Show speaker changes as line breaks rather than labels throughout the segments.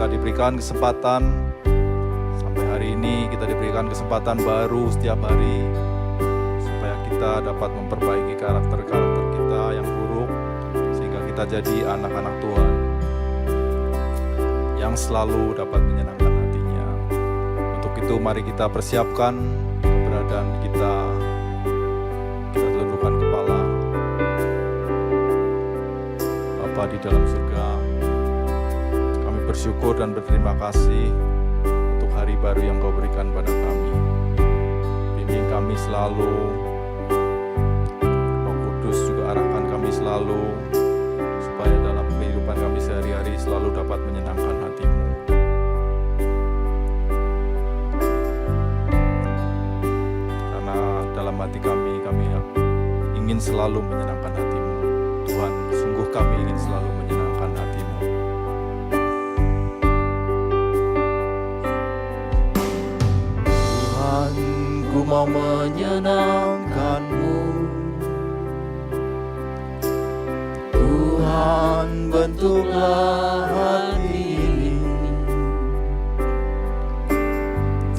diberikan kesempatan sampai hari ini, kita diberikan kesempatan baru setiap hari supaya kita dapat memperbaiki karakter-karakter kita yang buruk sehingga kita jadi anak-anak Tuhan yang selalu dapat menyenangkan hatinya. Untuk itu mari kita persiapkan keberadaan kita tundukkan kepala. Bapa di dalam surga, kami bersyukur dan berterima kasih untuk hari baru yang Kau berikan pada kami. Bimbing kami selalu, Roh Kudus juga arahkan kami selalu, supaya dalam kehidupan kami sehari-hari selalu dapat menyenangkan hati-Mu. Karena dalam hati kami ingin selalu menyenangkan hati-Mu. Tuhan, sungguh kami ingin selalu menyenangkan hati-Mu.
Tuhan, ku mau menyenangkan-Mu. Tuhan, bentuklah hati ini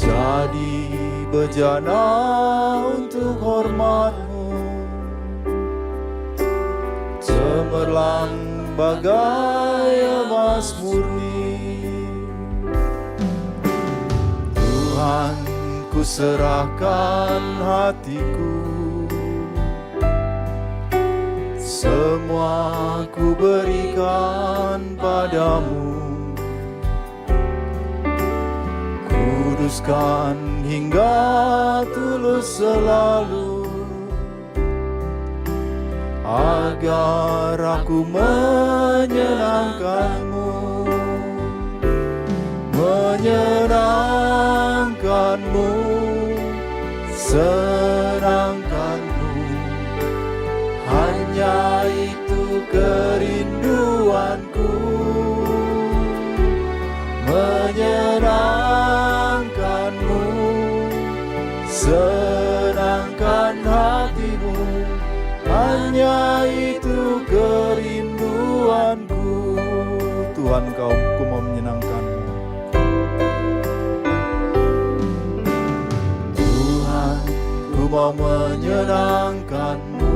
jadi bejana untuk hormat-Mu, cemerlang bagai emas murni. Tuhan, ku serahkan hatiku semua ku berikan padamu. Kuduskan hingga tulus selalu, agar aku menyenangkanmu, menyenangkanmu, senangkanmu. Hanya itu kerinduanku, menyenangkanmu, senangkan hatimu. Hanya itu kerinduanku. Tuhan, ku mau menyenangkanmu. Tuhan, ku mau menyenangkanmu.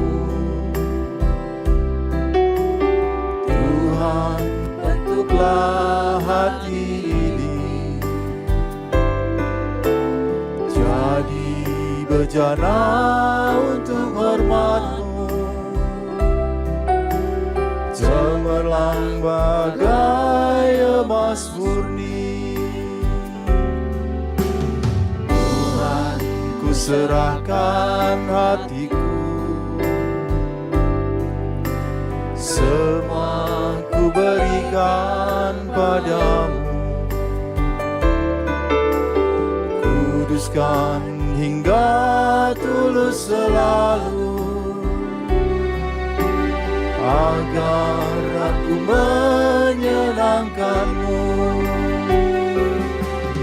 Tuhan, bentuklah hati ini jadi bejana untuk hormat-Mu, cemerlang bagai emas murni. Tuhan, ku serahkan hatiku, semua ku berikan padamu. Kuduskan hingga tulus selalu, agar aku menyenangkanmu,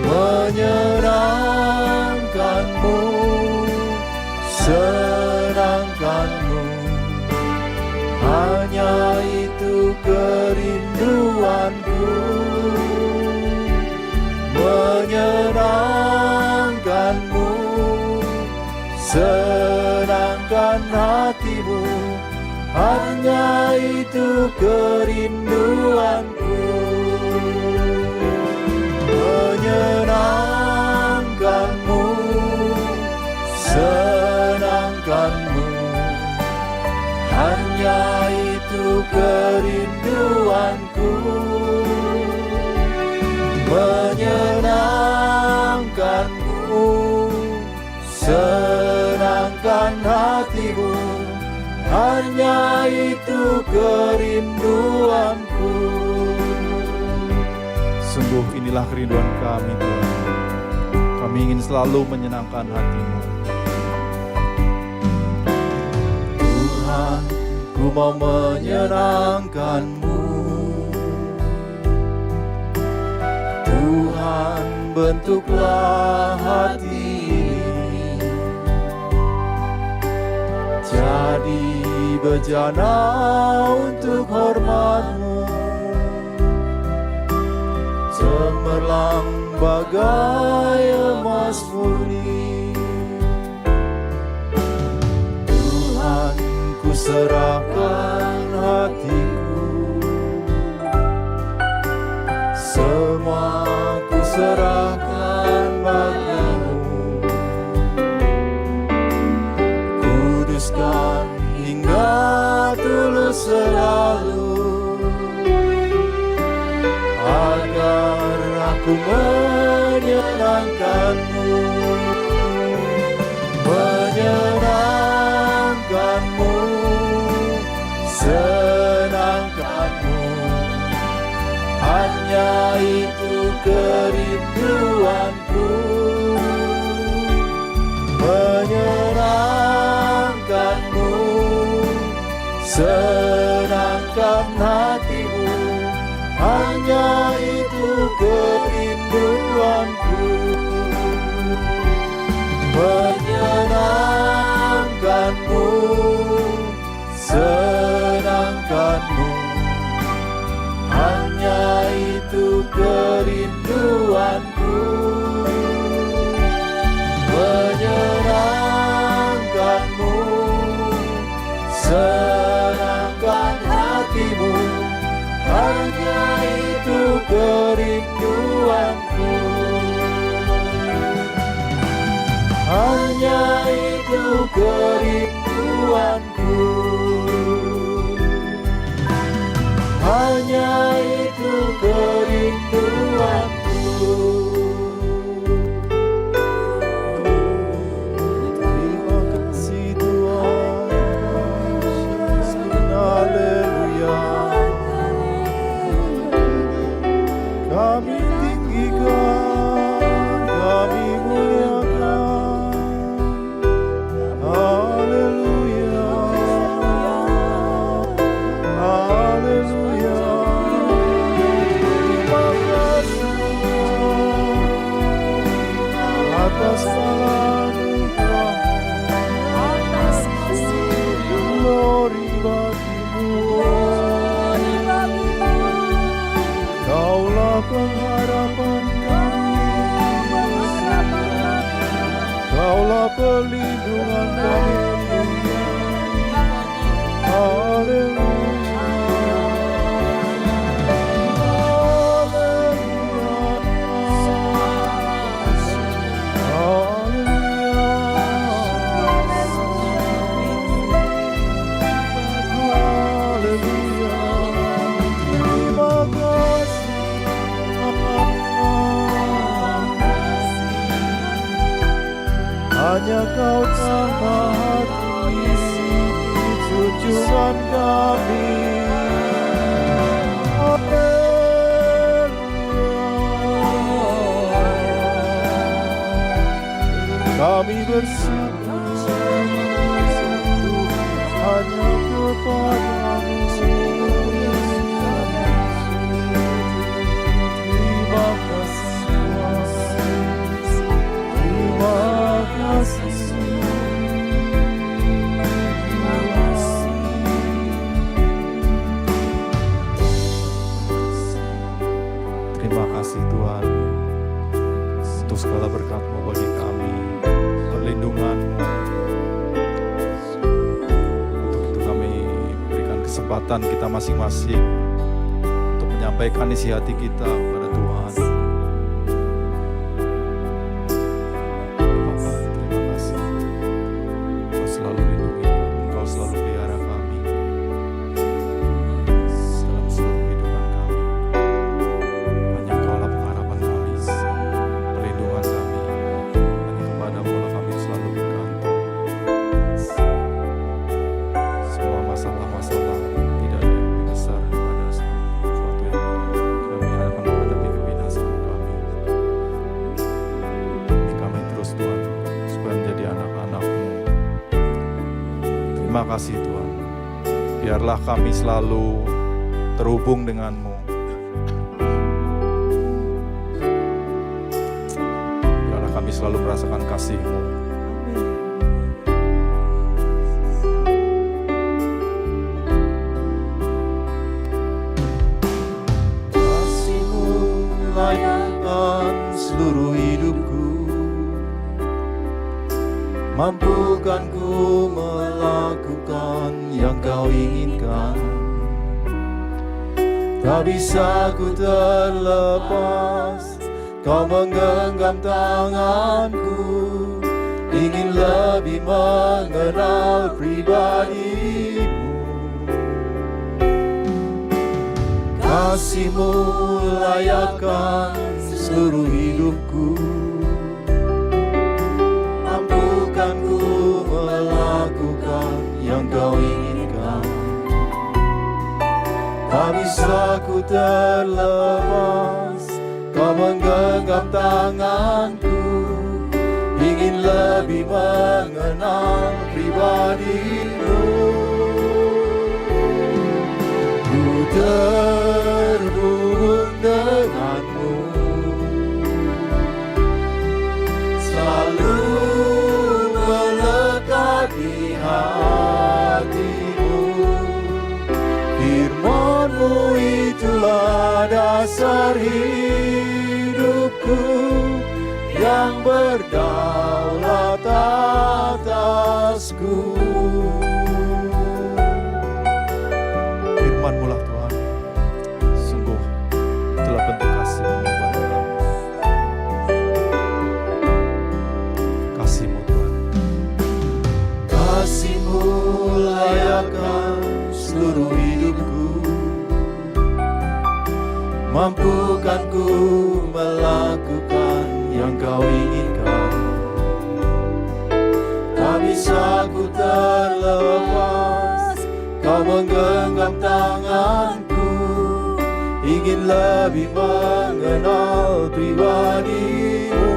menyenangkanmu, senangkanmu. Hanya itu kerinduanku, menyenangkanmu, senangkan hatimu. Hanya itu kerinduanku, menyenangkanmu, senangkanmu. Hanya itu kerinduanku, menyenangkanmu, senangkan hatimu. Hanya itu kerinduanku. Sungguh inilah kerinduan kami, Tuhan. Kami ingin selalu menyenangkan hati-Mu. Tuhan, ku mau menyenangkan-Mu. Tuhan, bentuklah hati ini jadi bejana untuk hormat-Mu, cemerlang bagai emas murni. Tuhan, ku serahkan hatiku, semua ku serahkan bagimu. Kuduskan hingga tulus selalu, agar aku menyenangkan-Mu, menyenangkan-Mu, senangkan-Mu. Hanya itu kerinduanku, menyenangkan-Mu, senangkan hatimu. Hanya itu kerinduanku, menyenangkan-Mu, senangkan-Mu. Hanya itu kerinduanku, menyenangkan-Mu, senangkan hatimu. Hanya itu kerinduanku, hanya itu kerinduanku. pengharapan kami, Kaulah pelindungan kami. Haleluya. Hanya Kau tambah hati junjungan kami. Kami bersatu hanya kepadamu. Terima kasih Tuhan. Terima kasih. Terima kasih Tuhan untuk segala berkat-Mu bagi kami, perlindungan-Mu. Untuk itu kami berikan kesempatan kita masing-masing untuk menyampaikan isi hati kita kepada Tuhan. Bapa, terima kasih. Engkau selalu lindungi, Engkau selalu pelihara kami dalam seluruh kehidupan kami. Hanya Engkaulah pengharapan kami, perlindungan kami. Hanya kepadamu lah kami selalu bergantung. Semua masalah-masalah tidak ada yang lebih besar daripada sesuatu yang kami akan menghadapi kebinasaan kami. Ini kami terus Tuhan, supaya menjadi anak-anak-Mu. Terima kasih Tuhan. Biarlah kami selalu terhubung dengan-Mu. Biarlah kami selalu merasakan kasih-Mu. Kasih-Mu melayangkan seluruh hidupku. Mampukan ku melakukan yang Kau inginkan. Tak bisa ku terlepas, Kau menggenggam tanganku. Ingin lebih mengenal pribadi-Mu. Kasih-Mu layakkan seluruh hidupku. Mampukan ku melakukan yang Kau inginkan. Tak bisa ku terlepas, Kau menggenggam tanganku. Ingin lebih mengenal pribadi-Mu. Ku terhubung dengan-Mu, selalu melekat di hati-Mu. Firman-Mu itulah dasar hidupku, yang berdaulat atasku. Firman-Mu lah Tuhan, sungguh itulah bentuk kasih-Mu kepada kami. Kasih-Mu Tuhan. Kasih-Mu layakkan seluruh hidupku. Mampukan ku melakukan yang Kau inginkan. Tak bisa ku terlepas, Kau menggenggam tanganku. Ingin lebih mengenal pribadi-Mu.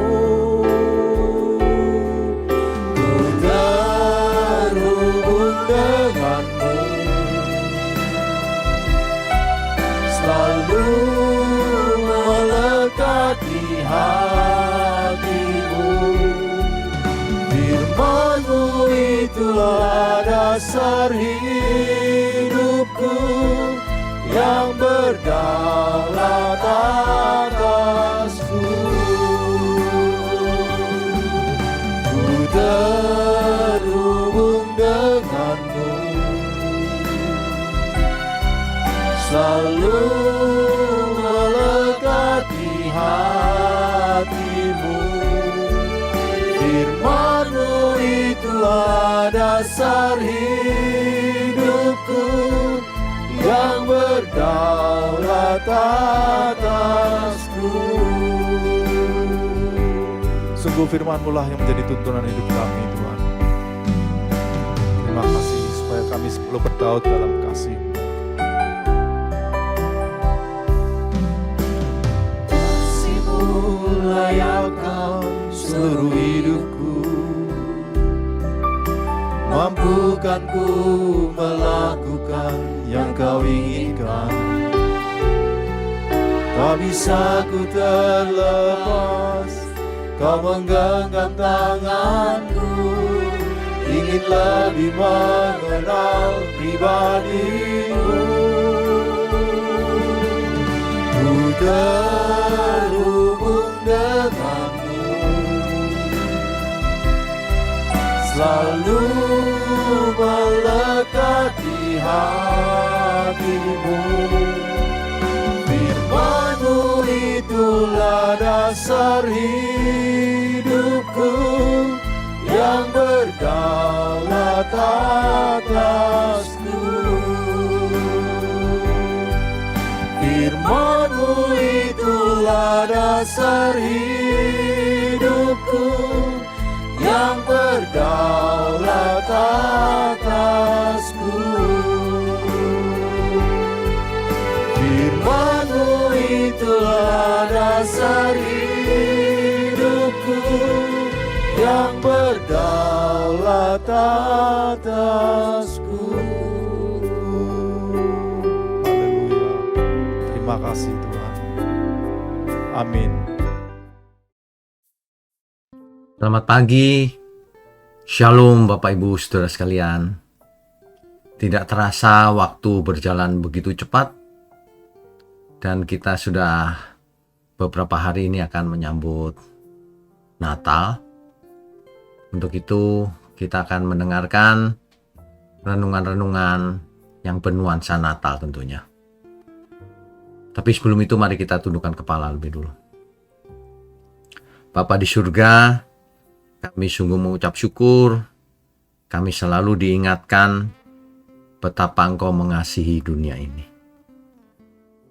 Ku terhubung dengan-Mu, selalu melekat di hati-Mu. Firman-Mu itulah dasar hidupku, yang berdaulat selalu melekat di hatimu. Firman-Mu itulah dasar hidupku yang berdaulat atasku.
Sungguh firman-Mu lah yang menjadi tuntunan hidup kami, Tuhan. Terima kasih supaya kami selalu bertaut dalam kasih-Mu.
Kasih-Mu layakkan seluruh hidupku, mampukan ku melakukan yang Kau inginkan. Tak bisa ku terlepas, Kau menggenggam tanganku, ingin lebih mengenal pribadi-Mu. Ku terhubung denganmu, selalu melekat di hatimu. Firman-Mu itulah dasar hidupku yang berdaulat atasku. Firman-Mu itulah dasar hidupku yang berdaulat atasku. Firman-Mu itulah dasar hidupku yang berdaulat atasku.
Haleluya. Terima kasih Tuhan. Amin.
Selamat pagi, Shalom Bapak Ibu Saudara sekalian. Tidak terasa waktu berjalan begitu cepat, dan kita sudah beberapa hari ini akan menyambut Natal. Untuk itu kita akan mendengarkan renungan-renungan yang bernuansa Natal tentunya. Tapi sebelum itu mari kita tundukkan kepala lebih dulu. Bapa di surga, kami sungguh mengucap syukur, kami selalu diingatkan betapa Engkau mengasihi dunia ini.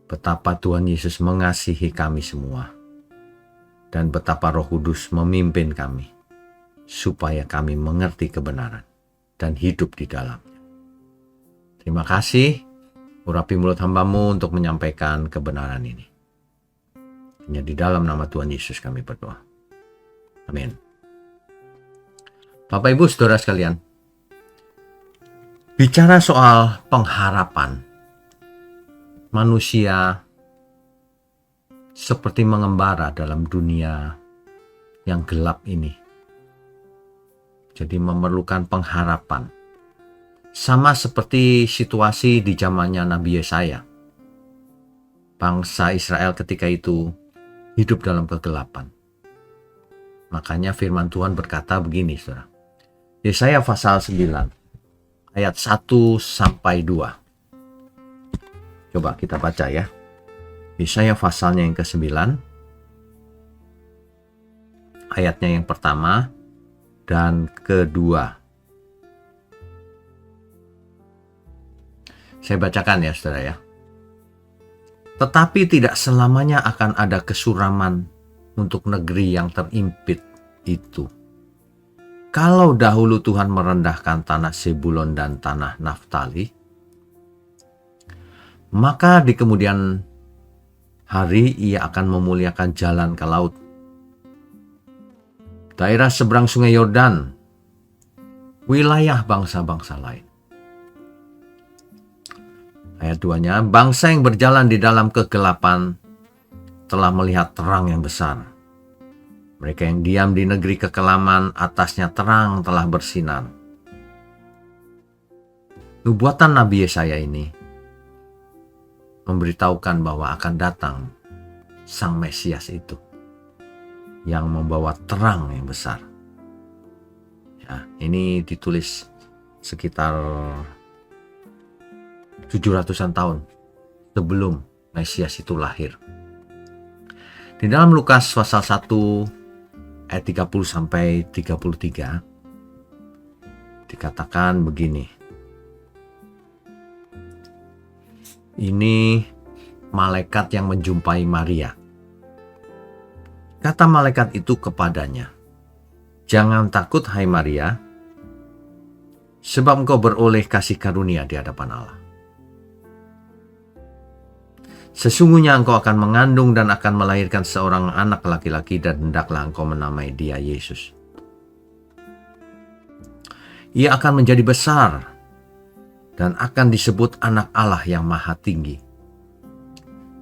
Betapa Tuhan Yesus mengasihi kami semua. Dan betapa Roh Kudus memimpin kami, supaya kami mengerti kebenaran dan hidup di dalamnya. Terima kasih, urapi mulut hamba-Mu untuk menyampaikan kebenaran ini. Hanya di dalam nama Tuhan Yesus kami berdoa. Amin. Bapak Ibu Saudara sekalian, bicara soal pengharapan, manusia seperti mengembara dalam dunia yang gelap ini. Jadi memerlukan pengharapan. Sama seperti situasi di zamannya Nabi Yesaya. Bangsa Israel ketika itu hidup dalam kegelapan. Makanya firman Tuhan berkata begini, Saudara. Yesaya pasal 9 ayat 1-2. Coba kita baca ya. Yesaya pasalnya yang ke-9 ayatnya yang pertama dan kedua. Saya bacakan ya saudara ya. Tetapi tidak selamanya akan ada kesuraman untuk negeri yang terimpit itu. Kalau dahulu Tuhan merendahkan tanah Sebulon dan tanah Naftali, maka di kemudian hari Ia akan memuliakan jalan ke laut. Daerah seberang sungai Yordan, wilayah bangsa-bangsa lain. Ayat 2-nya, bangsa yang berjalan di dalam kegelapan telah melihat terang yang besar. Mereka yang diam di negeri kekelaman, atasnya terang telah bersinar. Nubuatan Nabi Yesaya ini memberitahukan bahwa akan datang Sang Mesias itu yang membawa terang yang besar. Ya, ini ditulis sekitar 700-an tahun sebelum Mesias itu lahir. Di dalam Lukas pasal 1 ayat 30 sampai 33 dikatakan begini. Ini malaikat yang menjumpai Maria. Kata malaikat itu kepadanya, "Jangan takut, hai Maria, sebab engkau beroleh kasih karunia di hadapan Allah. Sesungguhnya engkau akan mengandung dan akan melahirkan seorang anak laki-laki dan hendaklah engkau menamai dia Yesus. Ia akan menjadi besar dan akan disebut anak Allah yang maha tinggi.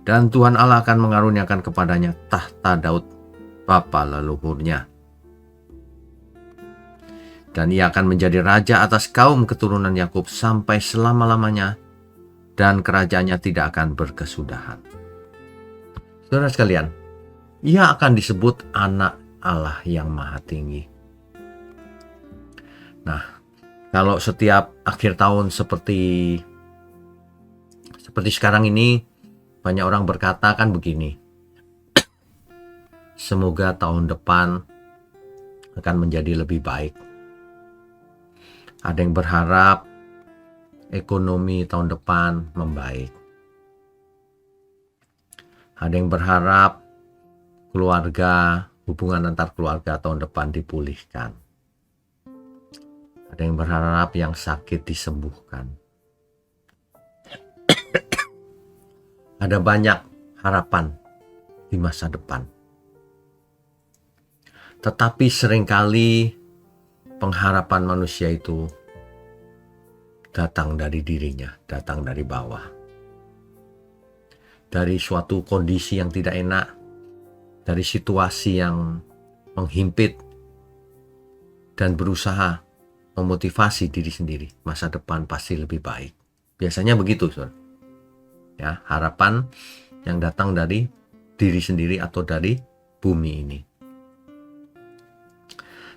Dan Tuhan Allah akan mengaruniakan kepadanya tahta Daud, bapa leluhurnya. Dan ia akan menjadi raja atas kaum keturunan Yakub sampai selama-lamanya, dan kerajaannya tidak akan berkesudahan." Saudara sekalian, ia akan disebut anak Allah yang maha tinggi. Nah, kalau setiap akhir tahun seperti sekarang ini, banyak orang berkata kan begini, semoga tahun depan akan menjadi lebih baik. Ada yang berharap ekonomi tahun depan membaik. Ada yang berharap keluarga, hubungan antar keluarga tahun depan dipulihkan. Ada yang berharap yang sakit disembuhkan. Ada banyak harapan di masa depan. Tetapi seringkali pengharapan manusia itu datang dari dirinya, datang dari bawah. Dari suatu kondisi yang tidak enak, dari situasi yang menghimpit, dan berusaha memotivasi diri sendiri, masa depan pasti lebih baik. Biasanya begitu, saudara. Ya, harapan yang datang dari diri sendiri atau dari bumi ini.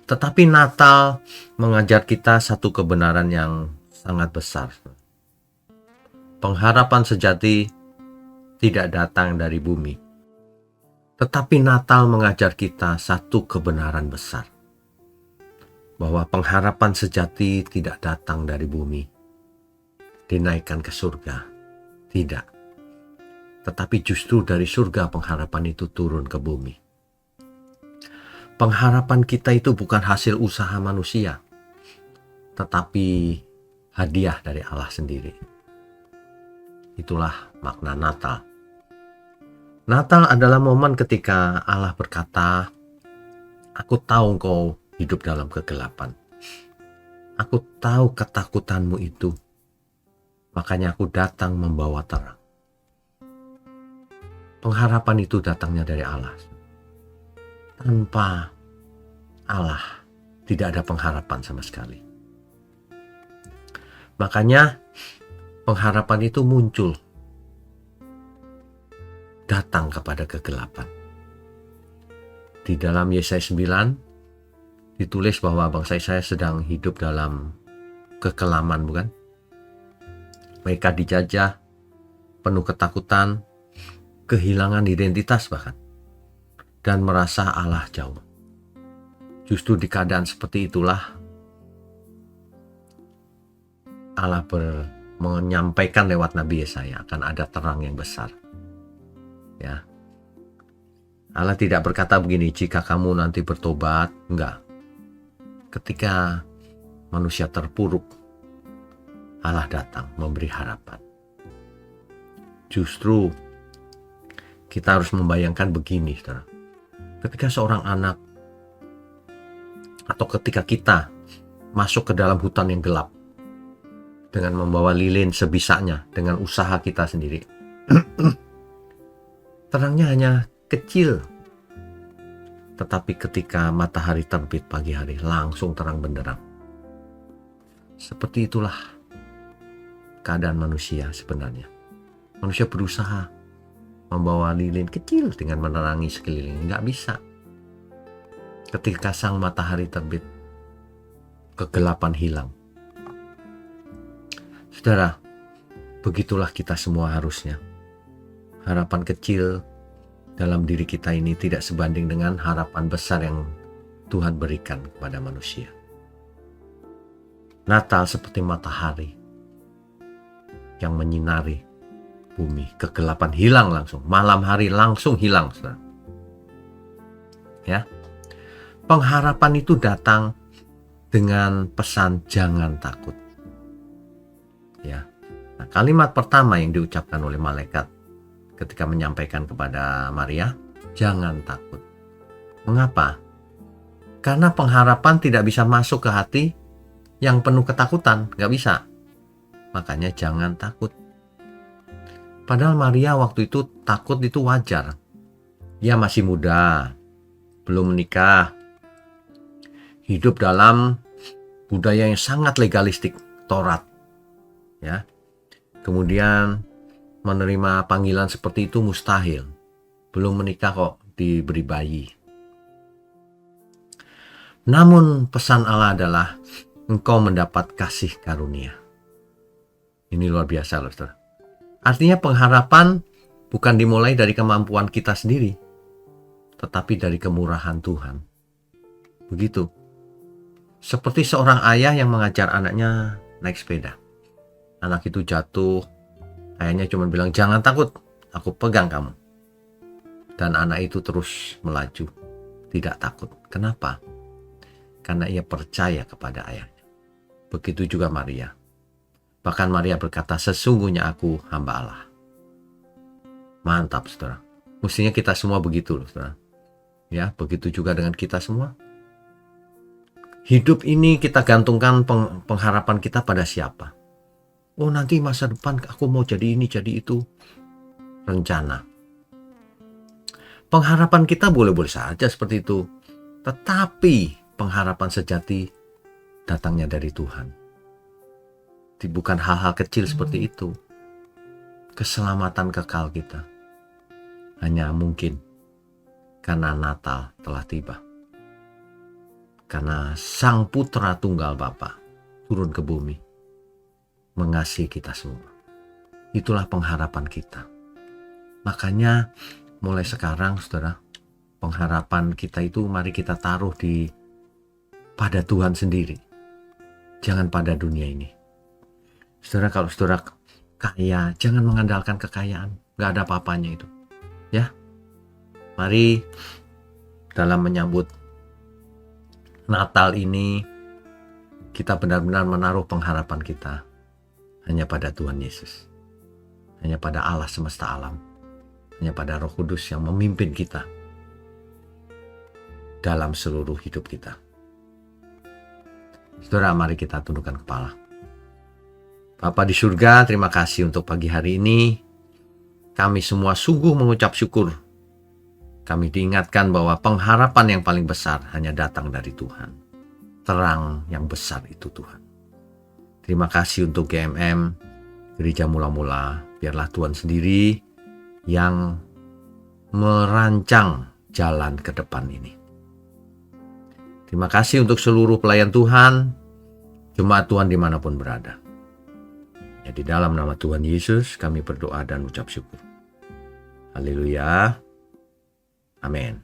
Tetapi Natal mengajar kita satu kebenaran yang sangat besar. Pengharapan sejati tidak datang dari bumi. Tetapi Natal mengajar kita satu kebenaran besar. Bahwa pengharapan sejati tidak datang dari bumi. Dinaikkan ke surga. Tidak. Tetapi justru dari surga pengharapan itu turun ke bumi. Pengharapan kita itu bukan hasil usaha manusia, tetapi hadiah dari Allah sendiri. Itulah makna Natal. Natal adalah momen ketika Allah berkata, "Aku tahu engkau hidup dalam kegelapan. Aku tahu ketakutanmu itu. Makanya aku datang membawa terang." Pengharapan itu datangnya dari Allah. Tanpa Allah tidak ada pengharapan sama sekali. Makanya pengharapan itu muncul, datang kepada kegelapan. Di dalam Yesaya 9 ditulis bahwa bangsa Israel sedang hidup dalam kekelaman, bukan? Mereka dijajah, penuh ketakutan, kehilangan identitas bahkan, dan merasa Allah jauh. Justru di keadaan seperti itulah Allah menyampaikan lewat Nabi Yesaya akan ada terang yang besar. Ya. Allah tidak berkata begini, jika kamu nanti bertobat, enggak. Ketika manusia terpuruk, Allah datang memberi harapan. Justru kita harus membayangkan begini, saudara. Ketika seorang anak atau ketika kita masuk ke dalam hutan yang gelap dengan membawa lilin sebisanya, dengan usaha kita sendiri, terangnya hanya kecil. Tetapi ketika matahari terbit pagi hari, langsung terang benderang. Seperti itulah keadaan manusia sebenarnya. Manusia berusaha membawa lilin kecil dengan menerangi sekeliling. Nggak bisa. Ketika sang matahari terbit, kegelapan hilang. Saudara, begitulah kita semua harusnya. harapan kecil dalam diri kita ini tidak sebanding dengan harapan besar yang Tuhan berikan kepada manusia. Natal seperti matahari yang menyinari bumi. Kegelapan hilang langsung, malam hari langsung hilang. Saudara. Ya, pengharapan itu datang dengan pesan jangan takut. Ya, nah, kalimat pertama yang diucapkan oleh malaikat ketika menyampaikan kepada Maria, jangan takut. Mengapa? Karena pengharapan tidak bisa masuk ke hati yang penuh ketakutan, nggak bisa. Makanya jangan takut. Padahal Maria waktu itu takut itu wajar. Dia masih muda, belum menikah, hidup dalam budaya yang sangat legalistik, Taurat. Ya. Kemudian menerima panggilan seperti itu mustahil. Belum menikah kok diberi bayi. Namun pesan Allah adalah engkau mendapat kasih karunia. Ini luar biasa loh, saudara. Artinya pengharapan bukan dimulai dari kemampuan kita sendiri, tetapi dari kemurahan Tuhan. Begitu. Seperti seorang ayah yang mengajar anaknya naik sepeda. Anak itu jatuh, ayahnya cuma bilang, jangan takut, aku pegang kamu. Dan anak itu terus melaju, tidak takut. Kenapa? Karena ia percaya kepada ayahnya. Begitu juga Maria. Bahkan Maria berkata, sesungguhnya aku hamba Allah. Mantap, saudara. Mestinya kita semua begitu loh, saudara. Ya, begitu juga dengan kita semua. Hidup ini kita gantungkan pengharapan kita pada siapa? Oh, nanti masa depan aku mau jadi ini, jadi itu. Rencana. Pengharapan kita boleh-boleh saja seperti itu. Tetapi pengharapan sejati datangnya dari Tuhan. Bukan hal-hal kecil seperti itu. Keselamatan kekal kita hanya mungkin karena Natal telah tiba. Karena Sang Putra Tunggal Bapa turun ke bumi mengasihi kita semua. Itulah pengharapan kita. Makanya mulai sekarang, saudara, pengharapan kita itu mari kita taruh pada Tuhan sendiri. Jangan pada dunia ini. Saudara, kalau saudara kaya, jangan mengandalkan kekayaan. Gak ada apa-apanya itu. Ya, mari dalam menyambut Natal ini, kita benar-benar menaruh pengharapan kita hanya pada Tuhan Yesus. Hanya pada Allah semesta alam. Hanya pada Roh Kudus yang memimpin kita dalam seluruh hidup kita. Saudara, mari kita tundukkan kepala. Bapa di surga, terima kasih untuk pagi hari ini. Kami semua sungguh mengucap syukur. Kami diingatkan bahwa pengharapan yang paling besar hanya datang dari Tuhan. Terang yang besar itu Tuhan. Terima kasih untuk GMM, Gereja Mula-Mula. Biarlah Tuhan sendiri yang merancang jalan ke depan ini. Terima kasih untuk seluruh pelayan Tuhan, jemaat Tuhan dimanapun berada. Ya, di dalam nama Tuhan Yesus kami berdoa dan ucap syukur. Haleluya. Amin.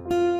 Tuhan.